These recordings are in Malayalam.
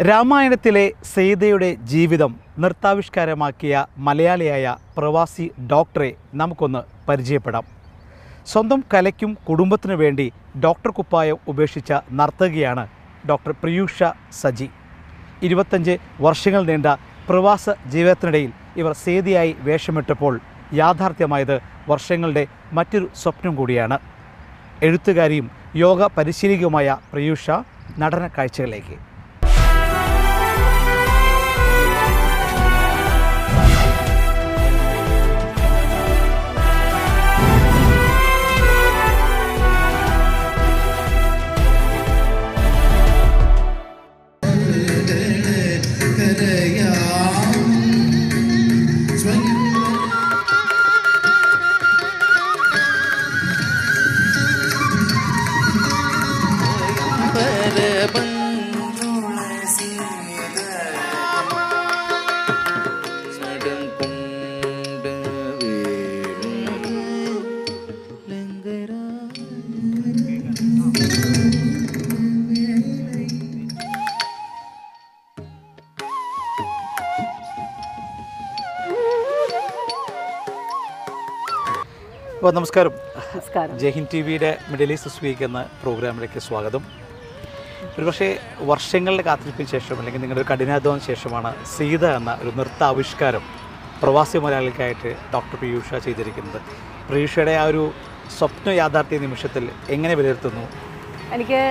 രാമായണത്തിലെ സീതയുടെ ജീവിതം നൃത്താവിഷ്കാരമാക്കിയ മലയാളിയായ പ്രവാസി ഡോക്ടറെ നമുക്കൊന്ന് പരിചയപ്പെടാം. സ്വന്തം കലയ്ക്കും കുടുംബത്തിനു വേണ്ടി ഡോക്ടർ കുപ്പായം ഉപേക്ഷിച്ച നർത്തകിയാണ് ഡോക്ടർ പ്രിയൂഷ സജി. 25 വർഷങ്ങൾ നീണ്ട പ്രവാസ ജീവിതത്തിനിടയിൽ ഇവർ സീതയായി വേഷമിട്ടപ്പോൾ യാഥാർത്ഥ്യമായത് വർഷങ്ങളുടെ മറ്റൊരു സ്വപ്നം കൂടിയാണ്. എഴുത്തുകാരിയും യോഗ പരിശീലകയുമായ പ്രിയൂഷ നടന കാഴ്ചകളിലേക്ക്. അപ്പോൾ നമസ്കാരം. ജയ്ഹിന്ദ് ടി വിയുടെ മിഡിൽ ഈസ്റ്റ് വീക്ക് എന്ന പ്രോഗ്രാമിലേക്ക് സ്വാഗതം. ഒരുപക്ഷെ വർഷങ്ങളുടെ കാത്തിരിപ്പിന് ശേഷം അല്ലെങ്കിൽ നിങ്ങളുടെ ഒരു കഠിനാധ്വാനം ശേഷമാണ് സീത എന്ന ഒരു നൃത്താവിഷ്കാരം പ്രവാസി മലയാളികൾക്കായിട്ട് ഡോക്ടർ പ്രിയൂഷ ചെയ്തിരിക്കുന്നത്. പ്രിയൂഷയുടെ ആ ഒരു സ്വപ്ന യാഥാർത്ഥ്യ നിമിഷത്തിൽ എങ്ങനെ വിലയിരുത്തുന്നു? എനിക്ക്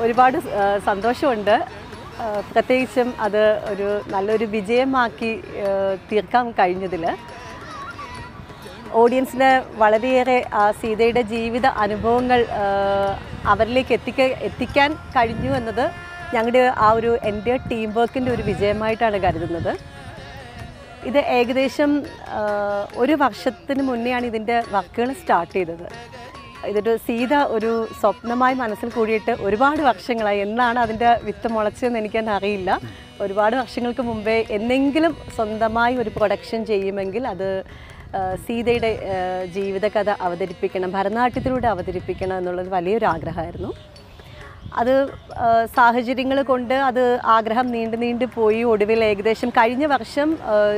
ഒരുപാട് സന്തോഷമുണ്ട്. പ്രത്യേകിച്ചും അത് ഒരു നല്ലൊരു വിജയമാക്കി തീർക്കാൻ കഴിഞ്ഞതിൽ. ഓഡിയൻസിന് വളരെയേറെ സീതയുടെ ജീവിത അനുഭവങ്ങൾ അവരിലേക്ക് എത്തിക്കാൻ കഴിഞ്ഞു എന്നത് ഞങ്ങളുടെ ആ ഒരു എൻ്റെ ടീം വർക്കിൻ്റെ ഒരു വിജയമായിട്ടാണ് കരുതുന്നത്. ഇത് ഏകദേശം ഒരു വർഷത്തിന് മുന്നെയാണ് ഇതിൻ്റെ വർക്കുകൾ സ്റ്റാർട്ട് ചെയ്തത്. ഇതൊരു സീത ഒരു സ്വപ്നമായി മനസ്സിൽ കൂടിയിട്ട് ഒരുപാട് വർഷങ്ങളായി. എന്നാണ് അതിൻ്റെ വിത്ത് മുളച്ചതെന്ന് എനിക്കെന്നെ അറിയില്ല. ഒരുപാട് വർഷങ്ങൾക്ക് മുമ്പേ എന്തെങ്കിലും സ്വന്തമായി ഒരു പ്രൊഡക്ഷൻ ചെയ്യുമെങ്കിൽ അത് സീതയുടെ ജീവിതകഥ അവതരിപ്പിക്കണം, ഭരതനാട്യത്തിലൂടെ അവതരിപ്പിക്കണം എന്നുള്ളത് വലിയൊരു ആഗ്രഹമായിരുന്നു. അത് സാഹചര്യങ്ങൾ കൊണ്ട് അത് ആഗ്രഹം നീണ്ടു പോയി. ഒടുവിൽ ഏകദേശം കഴിഞ്ഞ വർഷം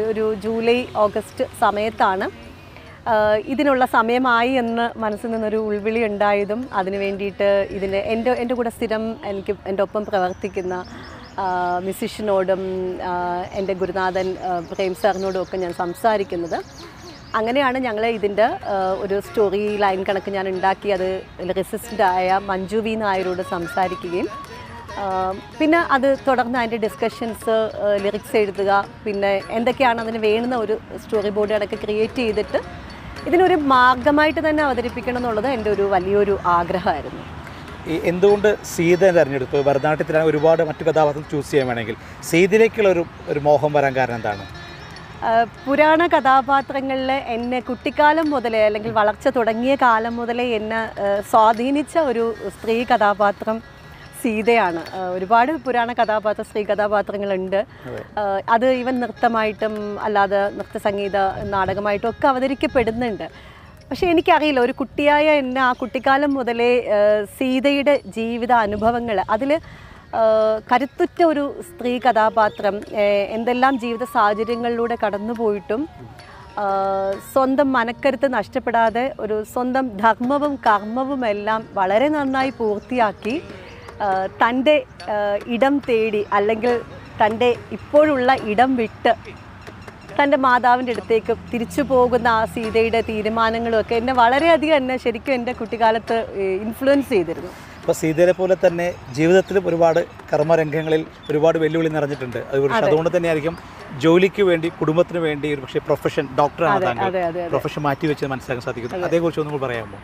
ഒരു ജൂലൈ ഓഗസ്റ്റ് സമയത്താണ് ഇതിനുള്ള സമയമായി എന്ന് മനസ്സിൽ നിന്നൊരു ഉൾവിളി ഉണ്ടായതും അതിന് വേണ്ടിയിട്ട് എൻ്റെ കൂടെ സ്ഥിരം എൻ്റെ ഒപ്പം പ്രവർത്തിക്കുന്ന മ്യൂസിഷ്യനോടും എൻ്റെ ഗുരുനാഥൻ പ്രേം സാറിനോടും ഒക്കെ ഞാൻ സംസാരിക്കുന്നത്. അങ്ങനെയാണ് ഞങ്ങൾ ഇതിൻ്റെ ഒരു സ്റ്റോറി ലൈൻ കണക്ക് ഞാൻ ഉണ്ടാക്കി അത് റെസിസ്റ്റൻ്റായ മഞ്ജു വി നായരോട് സംസാരിക്കുകയും പിന്നെ അത് തുടർന്ന് അതിൻ്റെ ഡിസ്കഷൻസ്, ലിറിക്സ് എഴുതുക, പിന്നെ എന്തൊക്കെയാണ് അതിന് വേണ്ടുന്ന ഒരു സ്റ്റോറി ബോർഡ് കണക്ക് ക്രിയേറ്റ് ചെയ്തിട്ട് ഇതിനൊരു മാർഗമായിട്ട് തന്നെ അവതരിപ്പിക്കണം എന്നുള്ളത് എൻ്റെ ഒരു വലിയൊരു ആഗ്രഹമായിരുന്നു. എന്തുകൊണ്ട് സീത തിരഞ്ഞെടുത്തു? ഭരതനാട്യത്തിലാണ് ഒരുപാട് മറ്റു കഥാപാത്രം ചൂസ് ചെയ്യാൻ വേണമെങ്കിൽ സീതയിലേക്കുള്ള ഒരു മോഹം വരാൻ കാരണം എന്താണ്? പുരാണ കഥാപാത്രങ്ങളിൽ എന്നെ കുട്ടിക്കാലം മുതലേ അല്ലെങ്കിൽ വളർച്ച തുടങ്ങിയ കാലം മുതലേ എന്നെ സ്വാധീനിച്ച ഒരു സ്ത്രീ കഥാപാത്രം സീതയാണ്. ഒരുപാട് പുരാണ സ്ത്രീ കഥാപാത്രങ്ങളുണ്ട്. അത് ഈവൻ നൃത്തമായിട്ടും അല്ലാതെ നൃത്തസംഗീത നാടകമായിട്ടും ഒക്കെ അവതരിക്കപ്പെടുന്നുണ്ട്. പക്ഷേ എനിക്കറിയില്ല, ഒരു കുട്ടിയായ എന്നെ ആ കുട്ടിക്കാലം മുതലേ സീതയുടെ ജീവിത അനുഭവങ്ങൾ, അതിൽ കരുത്തുറ്റ ഒരു സ്ത്രീ കഥാപാത്രം എന്തെല്ലാം ജീവിത സാഹചര്യങ്ങളിലൂടെ കടന്നുപോയിട്ടും സ്വന്തം മനക്കരുത്ത് നഷ്ടപ്പെടാതെ ഒരു സ്വന്തം ധർമ്മവും കർമ്മവും എല്ലാം വളരെ നന്നായി പൂർത്തിയാക്കി തൻ്റെ ഇടം തേടി അല്ലെങ്കിൽ തൻ്റെ ഇപ്പോഴുള്ള ഇടം വിട്ട് തൻ്റെ മാതാവിൻ്റെ അടുത്തേക്ക് തിരിച്ചു പോകുന്ന ആ സീതയുടെ തീരുമാനങ്ങളും ഒക്കെ എന്നെ വളരെയധികം ശരിക്കും എൻ്റെ കുട്ടിക്കാലത്ത് ഇൻഫ്ലുവൻസ് ചെയ്തിരുന്നു. അപ്പോൾ സീതയെ പോലെ തന്നെ ജീവിതത്തിലും ഒരുപാട് കർമ്മരംഗങ്ങളിൽ ഒരുപാട് വെല്ലുവിളി നിറഞ്ഞിട്ടുണ്ട്. അതുകൊണ്ട് തന്നെയായിരിക്കും ജോലിക്ക് വേണ്ടി, കുടുംബത്തിന് വേണ്ടി ഒരു പക്ഷേ പ്രൊഫഷൻ ഡോക്ടറാണ് താങ്കൾ. പ്രൊഫഷൻ മാറ്റി വെച്ച് മനസ്സിലാക്കാൻ സാധിക്കുന്നു. അതേക്കുറിച്ച് ഒന്നും പറയാമോ?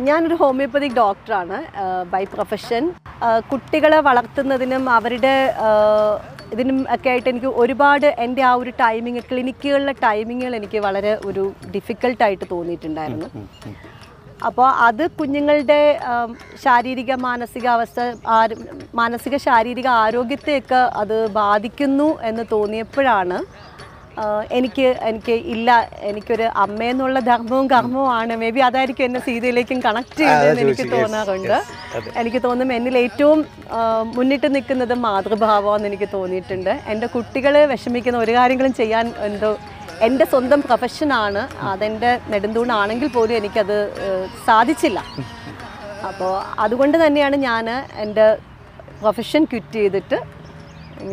ഞാനൊരു ഹോമിയോപ്പതിക് ഡോക്ടറാണ് ബൈ പ്രൊഫഷൻ. കുട്ടികളെ വളർത്തുന്നതിനും അവരുടെ ഇതിനും ഒക്കെ ആയിട്ട് എനിക്ക് ഒരുപാട് എൻ്റെ ആ ഒരു ടൈമിങ്, ക്ലിനിക്കുകളിലെ ടൈമിങ്ങുകൾ എനിക്ക് വളരെ ഒരു ഡിഫിക്കൽട്ടായിട്ട് തോന്നിയിട്ടുണ്ടായിരുന്നു. അപ്പോൾ അത് കുഞ്ഞുങ്ങളുടെ ശാരീരിക മാനസിക ശാരീരിക ആരോഗ്യത്തെയൊക്കെ അത് ബാധിക്കുന്നു എന്ന് തോന്നിയപ്പോഴാണ് എനിക്ക് ഇല്ല, എനിക്കൊരു അമ്മയെന്നുള്ള ധർമ്മവും കർമ്മവുമാണ്. മേ ബി അതായിരിക്കും എന്നെ സീതയിലേക്കും കണക്ട് ചെയ്തതെന്ന് എനിക്ക് തോന്നാറുണ്ട്. എനിക്ക് തോന്നും എന്നിൽ ഏറ്റവും മുന്നിട്ട് നിൽക്കുന്നത് മാതൃഭാവമെന്ന് എനിക്ക് തോന്നിയിട്ടുണ്ട്. എൻ്റെ കുട്ടികളെ വിഷമിക്കുന്ന ഒരു കാര്യങ്ങളും ചെയ്യാൻ എൻ്റെ സ്വന്തം പ്രൊഫഷനാണ്, അതെൻ്റെ നെടുന്തൂണാണെങ്കിൽ പോലും എനിക്കത് സാധിച്ചില്ല. അപ്പോൾ അതുകൊണ്ട് തന്നെയാണ് ഞാൻ എൻ്റെ പ്രൊഫഷൻ ക്വിറ്റ് ചെയ്തിട്ട്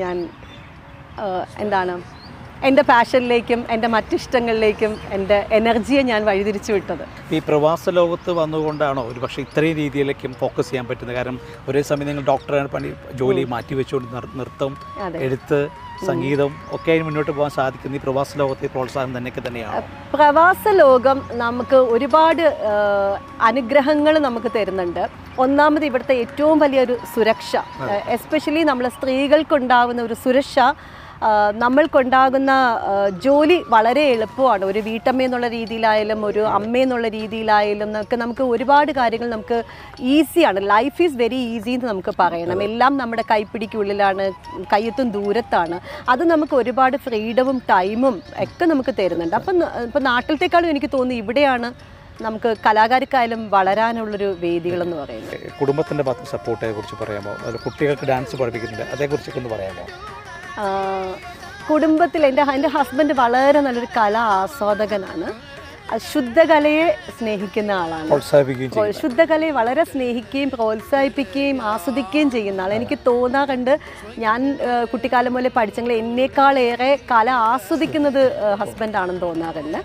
ഞാൻ എൻ്റെ പാഷനിലേക്കും എൻ്റെ മറ്റിഷ്ടങ്ങളിലേക്കും എൻ്റെ എനർജിയെ ഞാൻ വഴിതിരിച്ചു വിട്ടത്. ഈ പ്രവാസ ലോകത്ത് വന്നുകൊണ്ടാണോ ഒരു പക്ഷേ ഇത്രയും രീതിയിലേക്കും ഫോക്കസ് ചെയ്യാൻ പറ്റുന്നത്? കാരണം ഒരേ സമയം നിങ്ങൾ ഡോക്ടറാണ് പണി ജോലി മാറ്റിവെച്ചുകൊണ്ട് നൃത്തം, എഴുത്ത്, സംഗീതം ഒക്കെ ആയി മുന്നോട്ട് പോകാൻ സാധിക്കുന്ന ഈ പ്രവാസ ലോകത്തെ പ്രോത്സാഹനം തന്നെയാണ്. പ്രവാസ ലോകം നമുക്ക് ഒരുപാട് അനുഗ്രഹങ്ങൾ നമുക്ക് തരുന്നുണ്ട്. ഒന്നാമത് ഇവിടുത്തെ ഏറ്റവും വലിയൊരു സുരക്ഷ, എസ്പെഷ്യലി നമ്മൾ സ്ത്രീകൾക്കുണ്ടാകുന്ന ഒരു സുരക്ഷ, നമ്മൾക്കുണ്ടാകുന്ന ജോലി വളരെ എളുപ്പമാണ്. ഒരു വീട്ടമ്മ എന്നുള്ള രീതിയിലായാലും ഒരു അമ്മ എന്നുള്ള രീതിയിലായാലും നമുക്ക് ഒരുപാട് കാര്യങ്ങൾ നമുക്ക് ഈസിയാണ്. ലൈഫ് ഈസ് വെരി ഈസി എന്ന് നമുക്ക് പറയണം. എല്ലാം നമ്മുടെ കൈപ്പിടിക്കുള്ളിലാണ്, കയ്യെത്തും ദൂരത്താണ്. അത് നമുക്ക് ഒരുപാട് ഫ്രീഡവും ടൈമും ഒക്കെ നമുക്ക് തരുന്നുണ്ട്. അപ്പം നാട്ടിലത്തേക്കാളും എനിക്ക് തോന്നുന്നു ഇവിടെയാണ് നമുക്ക് കലാകാരിക്കായാലും വളരാനുള്ളൊരു വേദികളെന്ന് പറയുന്നത്. കുടുംബത്തിൻ്റെ ഭാഗത്ത് സപ്പോർട്ടിനെ കുറിച്ച് പറയാമോ? കുട്ടികൾക്ക് ഡാൻസ് പഠിപ്പിക്കുന്നുണ്ട്, അതേക്കുറിച്ചൊക്കെ ഒന്ന് പറയാമോ? കുടുംബത്തിൽ എൻ്റെ ഹസ്ബൻഡ് വളരെ നല്ലൊരു കലാ ആസ്വാദകനാണ്. ശുദ്ധകലയെ സ്നേഹിക്കുന്ന ആളാണ്. ശുദ്ധകലയെ വളരെ സ്നേഹിക്കുകയും പ്രോത്സാഹിപ്പിക്കുകയും ആസ്വദിക്കുകയും ചെയ്യുന്ന ആൾ. എനിക്ക് തോന്നാറുണ്ട് ഞാൻ കുട്ടിക്കാലം മുതലേ പഠിച്ചെങ്കിൽ എന്നേക്കാളേറെ കല ആസ്വദിക്കുന്നത് ഹസ്ബൻഡാണെന്ന് തോന്നാറുണ്ട്.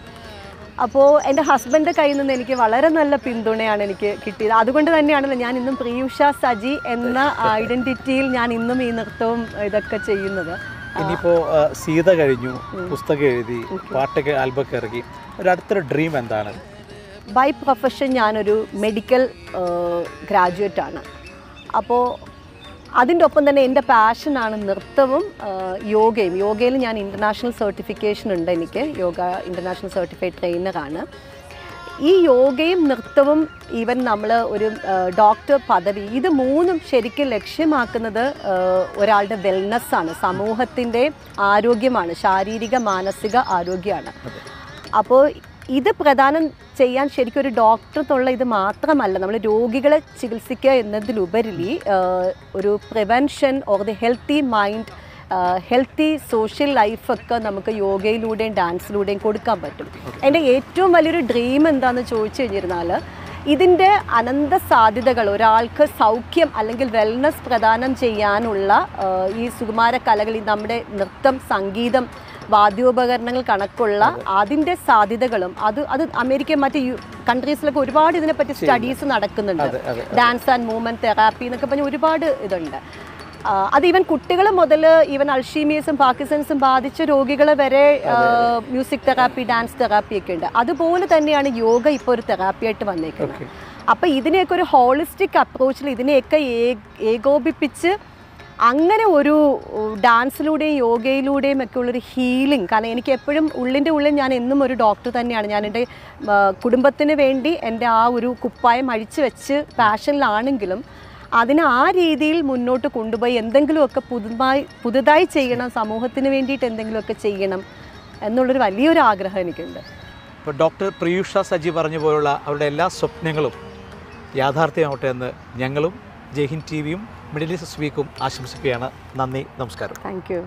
അപ്പോൾ എൻ്റെ ഹസ്ബൻഡിൻ്റെ കയ്യിൽ നിന്ന് എനിക്ക് വളരെ നല്ല പിന്തുണയാണ് എനിക്ക് കിട്ടിയത്. അതുകൊണ്ട് തന്നെയാണല്ലോ ഞാൻ ഇന്നും പ്രിയുഷ സജി എന്ന ഐഡൻറ്റിറ്റിയിൽ ഞാൻ ഇന്നും ഈ നൃത്തവും ഇതൊക്കെ ചെയ്യുന്നത്. ഇനിയിപ്പോൾ സീത കഴിഞ്ഞു, പുസ്തകം എഴുതി, പാട്ടൊക്കെ ആൽബമൊക്കെ ഇറങ്ങി, അടുത്തൊരു ഡ്രീം എന്താണ്? ബൈ പ്രൊഫഷൻ ഞാനൊരു മെഡിക്കൽ ഗ്രാജുവേറ്റ് ആണ്. അപ്പോൾ അതിൻ്റെ ഒപ്പം തന്നെ എൻ്റെ പാഷനാണ് നൃത്തവും യോഗയും. യോഗയിൽ ഞാൻ ഇൻ്റർനാഷണൽ സർട്ടിഫിക്കേഷൻ ഉണ്ട്, എനിക്ക് യോഗ ഇൻ്റർനാഷണൽ സർട്ടിഫൈഡ് ട്രെയിനറാണ്. ഈ യോഗയും നൃത്തവും ഈവൻ നമ്മൾ ഒരു ഡോക്ടർ പദവി, ഇത് മൂന്നും ശരിക്കും ലക്ഷ്യമാക്കുന്നത് ഒരാളുടെ വെൽനെസ്സാണ്, സമൂഹത്തിൻ്റെ ആരോഗ്യമാണ്, ശാരീരിക മാനസിക ആരോഗ്യമാണ്. അപ്പോൾ ഇത് പ്രദാനം ചെയ്യാൻ ശരിക്കും ഒരു ഡോക്ടർ എന്നുള്ള ഇത് മാത്രമല്ല, നമ്മൾ രോഗികളെ ചികിത്സിക്കുക എന്നതിലുപരി ഒരു prevention or the healthy mind, healthy social ലൈഫൊക്കെ നമുക്ക് യോഗയിലൂടെയും ഡാൻസിലൂടെയും കൊടുക്കാൻ പറ്റും. എൻ്റെ ഏറ്റവും വലിയൊരു ഡ്രീം എന്താണെന്ന് ചോദിച്ചു കഴിഞ്ഞിരുന്നാൽ, ഇതിൻ്റെ അനന്ത സാധ്യതകൾ ഒരാൾക്ക് സൗഖ്യം അല്ലെങ്കിൽ വെൽനസ് പ്രദാനം ചെയ്യാനുള്ള ഈ സുകുമാര കലകൾ, ഈ നമ്മുടെ നൃത്തം, സംഗീതം, വാദ്യോപകരണങ്ങൾ കണക്കുള്ള അതിൻ്റെ സാധ്യതകളും അത് അമേരിക്ക മറ്റ് കൺട്രീസിലൊക്കെ ഒരുപാട് ഇതിനെപ്പറ്റി സ്റ്റഡീസ് നടക്കുന്നുണ്ട്. ഡാൻസ് ആൻഡ് മൂവ്മെൻറ്റ് തെറാപ്പി എന്നൊക്കെ പറഞ്ഞ് ഒരുപാട് ഇതുണ്ട്. അത് ഈവൻ കുട്ടികൾ മുതൽ ഈവൻ അൾഷീമിയസും പാർക്കിൻസൺസും ബാധിച്ച രോഗികൾ വരെ മ്യൂസിക് തെറാപ്പി, ഡാൻസ് തെറാപ്പി ഒക്കെ ഉണ്ട്. അതുപോലെ തന്നെയാണ് യോഗ ഇപ്പോൾ ഒരു തെറാപ്പിയായിട്ട് വന്നേക്കുന്നത്. അപ്പോൾ ഇതിനെയൊക്കെ ഒരു ഹോളിസ്റ്റിക് അപ്രോച്ചിൽ ഇതിനെയൊക്കെ ഏകോപിപ്പിച്ച് അങ്ങനെ ഒരു ഡാൻസിലൂടെയും യോഗയിലൂടെയും ഒക്കെ ഉള്ളൊരു ഹീലിംഗ്. കാരണം എനിക്ക് എപ്പോഴും ഉള്ളിൻ്റെ ഉള്ളിൽ ഞാൻ എന്നും ഒരു ഡോക്ടർ തന്നെയാണ്. ഞാൻ എൻ്റെ കുടുംബത്തിന് വേണ്ടി എൻ്റെ ആ ഒരു കുപ്പായം അഴിച്ചു വെച്ച് പാഷനിലാണെങ്കിലും അതിനെ ആ രീതിയിൽ മുന്നോട്ട് കൊണ്ടുപോയി എന്തെങ്കിലുമൊക്കെ പുതുതായി ചെയ്യണം, സമൂഹത്തിന് വേണ്ടിയിട്ട് എന്തെങ്കിലുമൊക്കെ ചെയ്യണം എന്നുള്ളൊരു വലിയൊരു ആഗ്രഹം എനിക്കുണ്ട്. ഇപ്പോൾ ഡോക്ടർ പ്രിയുഷ സജി പറഞ്ഞ പോലുള്ള അവരുടെ എല്ലാ സ്വപ്നങ്ങളും യാഥാർത്ഥ്യമാവട്ടെ എന്ന് ഞങ്ങളും ജയ്ഹിന്ദ് TV യും മിഡിൽ ഈസ്റ്റ് വീക്കും ആശംസിക്കുകയാണ്. നന്ദി, നമസ്കാരം. Thank you.